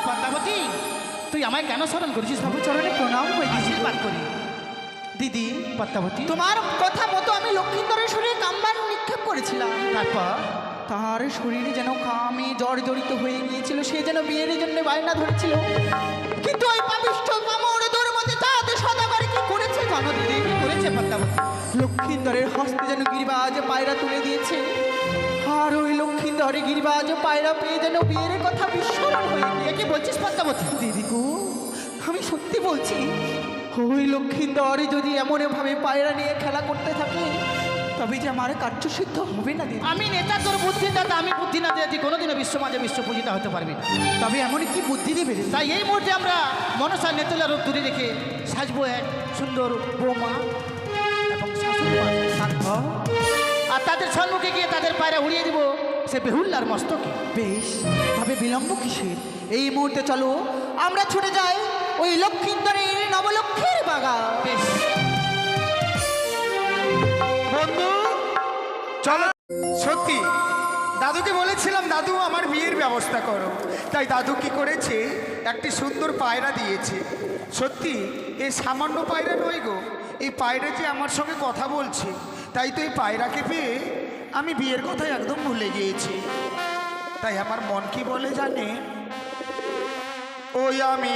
পদ্মাবতী, তুই আমায় কেন স্মরণ করেছিস বাবু? চরণে প্রণাম হয়ে আশীর্বাদ করি। দিদি। পদ্মাবতী, তোমার কথা মতো আমি লক্ষ্মীন্দরের শরীরে কামবান নিক্ষেপ করেছিলাম। তারপর তার শরীরে যেন কামে জর্জরিত হয়ে গিয়েছিল, সে যেন বিয়ের জন্য বায়না ধরেছিল। কিন্তু ওই পাপিষ্ঠ কামড় দুর্মতি তাতে সদাগর কি করেছে জানো দিদি? কি করেছে পদ্মাবতী? লক্ষ্মীন্দরের হস্তে যেন গিরিবাজ পায়রা তুলে দিয়েছে। আর ওই লক্ষ্মীন্দরে গিরিবাজ পায়রা পেয়ে যেন বিয়ের কথা বিস্মরণ হয়ে গিয়ে। কি বলছিস পদ্মাবতী? দিদি গো, আমি সত্যি বলছি, ওই লক্ষ্মীন্দর যদি এমনভাবে পায়রা নিয়ে খেলা করতে থাকে তবে যে আমার কার্যসিদ্ধ হবে না দিদি। আমি নেতা, তোর বুদ্ধি দাতা, আমি বুদ্ধি না দিয়ে তুই কোনোদিনও বিশ্ব মাঝে বিশ্ব পূজিতা হতে পারবি না। তবে এমন কি বুদ্ধি দিবে রে? তাই এই মুহূর্তে আমরা মনসা নেতুলা রূপ দূরে রেখে সাজবো এক সুন্দর বৌমা এবং শাশুড়ি মা, আর তাদের সম্মুখে গিয়ে তাদের পায়রা উড়িয়ে দিব সে বেহুল্লার মস্তকে। বেশ, তবে বিলম্ব কিসের? এই মুহূর্তে চলো আমরা ছুটে যাই ওই লক্ষ্মীন্দরের নবলক্ষ্মীর বাগান। বেশ, বন্ধু চলো। সত্যি দাদুকে বলেছিলাম দাদু আমার বিয়ের ব্যবস্থা করো, তাই দাদু কি করেছে, একটি সুন্দর পায়রা দিয়েছে। সত্যি এ সামান্য পায়রা নয় গো, এই পায়রা যে আমার সঙ্গে কথা বলছে। তাই তো এই পায়রাকে পেয়ে আমি বিয়ের কথা একদম ভুলে গিয়েছি। তাই আমার মন কি বলে জানে, ওই আমি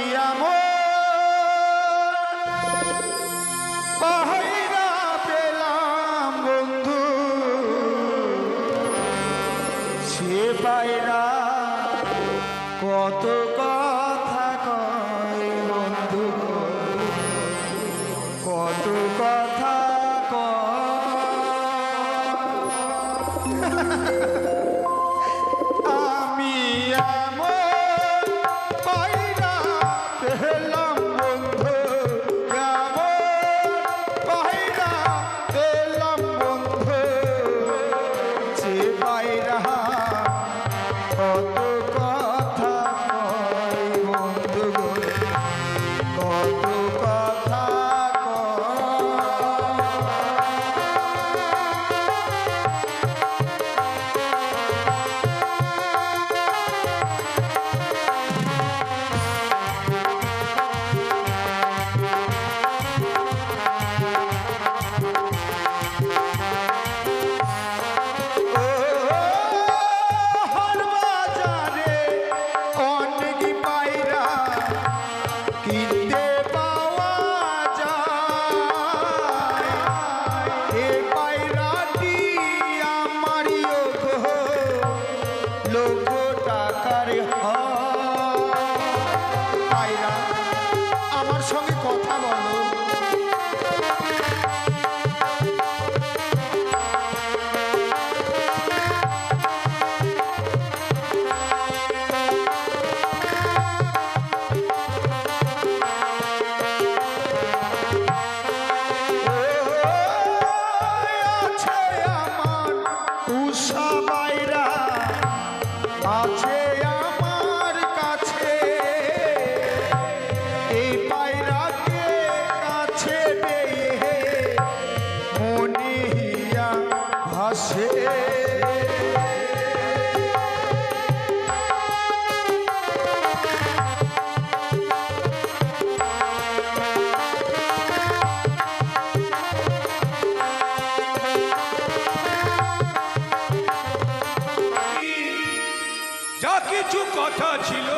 পায়রা পেলাম বন্ধু, সে পায়রা কত কথা কয় বন্ধু, কত কথা আমি পায়রা পেলাম বন্ধু, পায়রা পেলাম বন্ধু, সে পায়রা কত কথা কয় বন্ধু, কত কথা আমার সঙ্গে কথা বলো। আছে আমার উষা পায়রা, আছে আমার কাছে, এই পায়রাকে কাছে পেয়ে মনে হিয়া ভাসে। যা কিছু কথা ছিল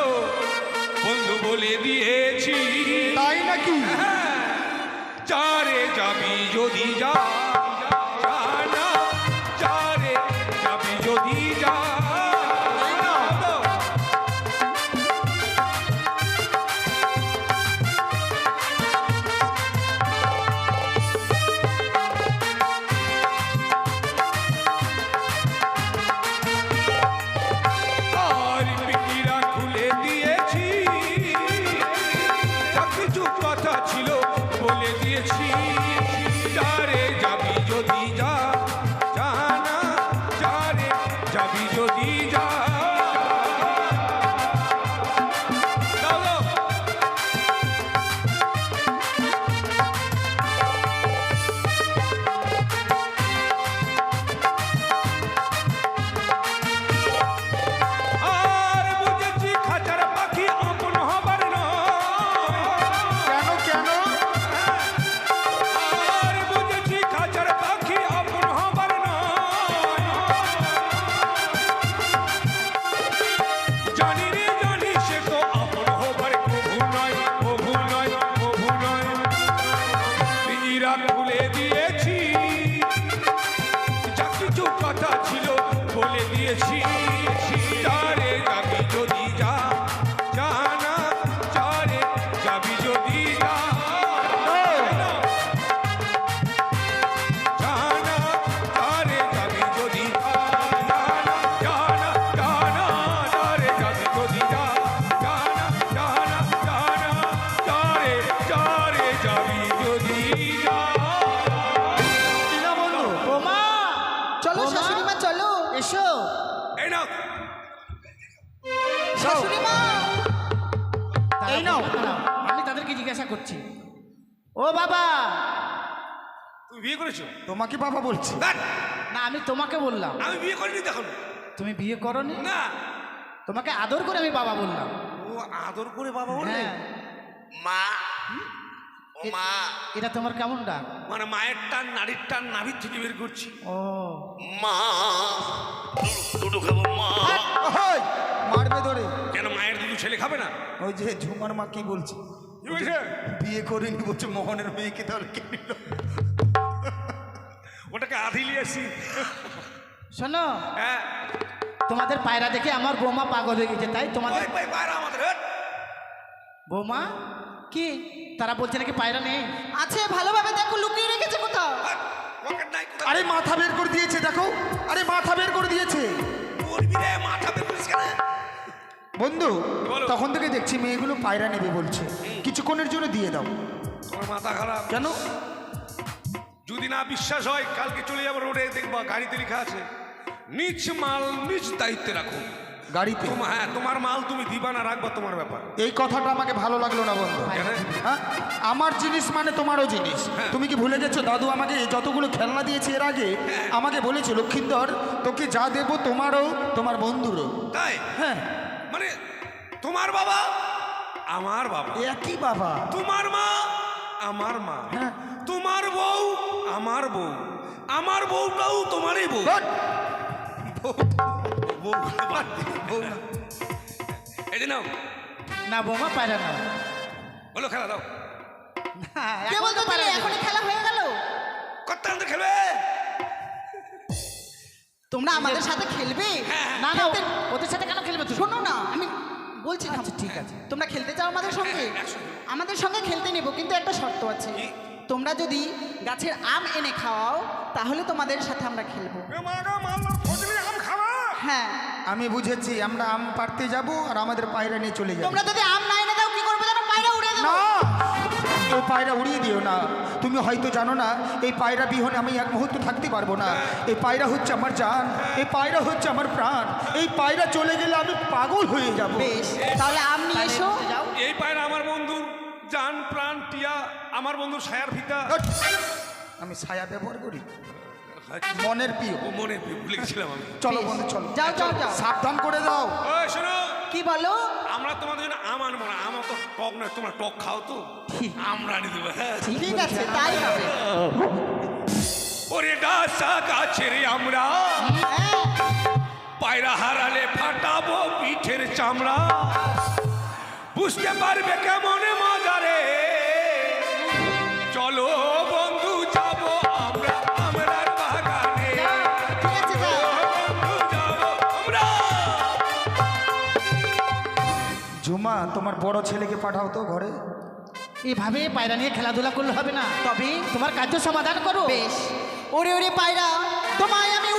বন্ধু বলে দিয়েছি। তাই নাকি? যারে যাবি যদি যা, না যারে যাবি যদি যা। আর পিটিরা খুলে দিয়েছি, যা কিছু কথা ছিল বলে দিয়েছি। যারে যাবি শাশুড়ি মা এই নাও, আমি তাদেরকে জিজ্ঞাসা করছি, ও বাবা। তুমি বিয়ে করেছো? তোমাকে বাবা বলছি। ধ্যাৎ, না, আমি তোমাকে বললাম। আমি বিয়ে করিনি দেখুন। তুমি বিয়ে করনি? না। তোমাকে আদর করে আমি বাবা বললাম। ও আদর করে বাবা বললে? হ্যাঁ। মা, ও মা, এটা তোমার কেমন ডাক? মানে মায়ের টান, নারীর টান নাভির থেকে বের করছি। ও মা, দুধু খাবো মা। ওই, মারবে ধরে। কেন মায়ের দুধু ছেলে খাবে না? ওই যে ঝুমার মা কি বলছে, কি বলছে? বিয়ে করিনি বলছে, মোহনের মেয়েকে তাহলে কে নিল? ওটাকে আধি লিয়েছি। শোনো, হ্যাঁ, তোমাদের পায়রা দেখে আমার বৌমা পাগল হয়ে গেছে, তাই তোমাদের ওই ভাই বাইরে আমাদের হেট। বৌমা কি তারা বলছে নাকি পায়রা নেই? আছে, ভালোভাবে দেখো, লুকিয়ে রেখেছে কোথাও। হেট, পকেট নাই কোথায়? আরে মাথা বের করে দিয়েছে, দেখো, আরে মাথা বের করে দিয়েছে। বলবি রে, মাথা বের করিস কেন? বন্ধু, বলো। তখন থেকে দেখছি মেয়েগুলো পায়রা নেবে বলছে, কিছুক্ষণের জন্য দিয়ে দাও। তোমার মাথা খারাপ। কেন? যদি না বিশ্বাস হয়, কালকে চলে যাবো রোডে, দেখবা গাড়িতে লেখা আছে, নিজ মাল নিজ দায়িত্বে রাখো। গাড়িতে? হ্যাঁ, তোমার মাল তুমি দিবা না রাখবা তোমার ব্যাপার। এই কথাটা আমাকে ভালো লাগলো না বন্ধু। কেন? হ্যাঁ, আমার জিনিস মানে তোমারও জিনিস। হ্যাঁ। তুমি কি ভুলে গেছো দাদু আমাকে যতগুলো খেলনা দিয়েছে এর আগে, আমাকে বলেছে লক্ষিন্দর তোকে যা দেবো তোমারও তোমার বন্ধুরও। তাই? হ্যাঁ, মানে তোমার বাবা আমার বাবা, একই বাবা। তোমার মা আমার মা, হ্যাঁ। তোমার বউ আমার বউ, আমার বউটাও তোমারই বউ। বাট, বউ বাদ দিও, বউ না। এই যে নাও, না বৌমা, পায়রা না। বলো খেলা দাও। কে বলতো তাহলে এখনই খেলা হয়ে গেল? কত আনতে খেলবে? তোমরা আমাদের সাথে খেলবে? না না, ওদের সাথে কেন খেলবে তুমি? শোনো না, আমি বলছি। আচ্ছা, ঠিক আছে। তোমরা খেলতে চাও আমাদের সঙ্গে? হ্যাঁ, একসঙ্গে। আমাদের সঙ্গে খেলতে নেব, কিন্তু একটা শর্ত আছে। কি? তোমরা যদি গাছের আম এনে খাওয়াও, তাহলে তোমাদের সাথে আমরা খেলবো। হ্যাঁ। আমি বুঝেছি, আমরা আম পাড়তে যাব আর আমাদের পায়রা নিয়ে চলে যাবো। তোমরা যদি আম না এনে দাও, কি করবে জানো? পায়রা উড়ে না, দেবো। এই পায়রা উড়িয়ে দিও না। তুমি হয়তো জানো না, এই পায়রা বিহনে আমি এক মুহূর্ত থাকতে পারবো না। এই পায়রা হচ্ছে আমার জান, এই পায়রা হচ্ছে আমার প্রাণ। এই পায়রা চলে গেলে আমি পাগল হয়ে যাব। বেশ, তাহলে আম নিয়ে এসো। যাও। এই পায়রা আমার বন্ধু, জান প্রাণ টিয়া, আমার বন্ধু সায়ার ফিতা। আমি ছায়া ব্যবহার করি, মনের প্রিয়। ও মনে ভুলে গেছিলাম আমি। চলো বন্ধু, চলো। যাও যাও যাও। সাবধান করে দাও। ওই শোনো, কি বলো? আমরা তোমাদের জন্য আম আনবো না, আমার তো টক নয়, তোমরা টক খাও তো, আমরা আনি দেবো। হ্যাঁ, ঠিক আছে, তাই হবে। ওরে ডাসা গাছের আমরা, হ্যাঁ। পায়রা হারালে ফাটাবো পিঠের চামড়া, বুঝতে পারবে কেমন মজা রে। চলো বন্ধু, যাবো আমরা আমরার বাগানে। ঠিক আছে, যাও। বন্ধু, যাবো আমরা। ঝুমা, তোমার বড় ছেলেকে পাঠাও তো ঘরে। এভাবে পায়রা নিয়ে খেলাধুলা করলে হবে না, তবে তোমার কার্য সমাধান করো। বেশ। ওরে ওরে পায়রা, তোমায় আমি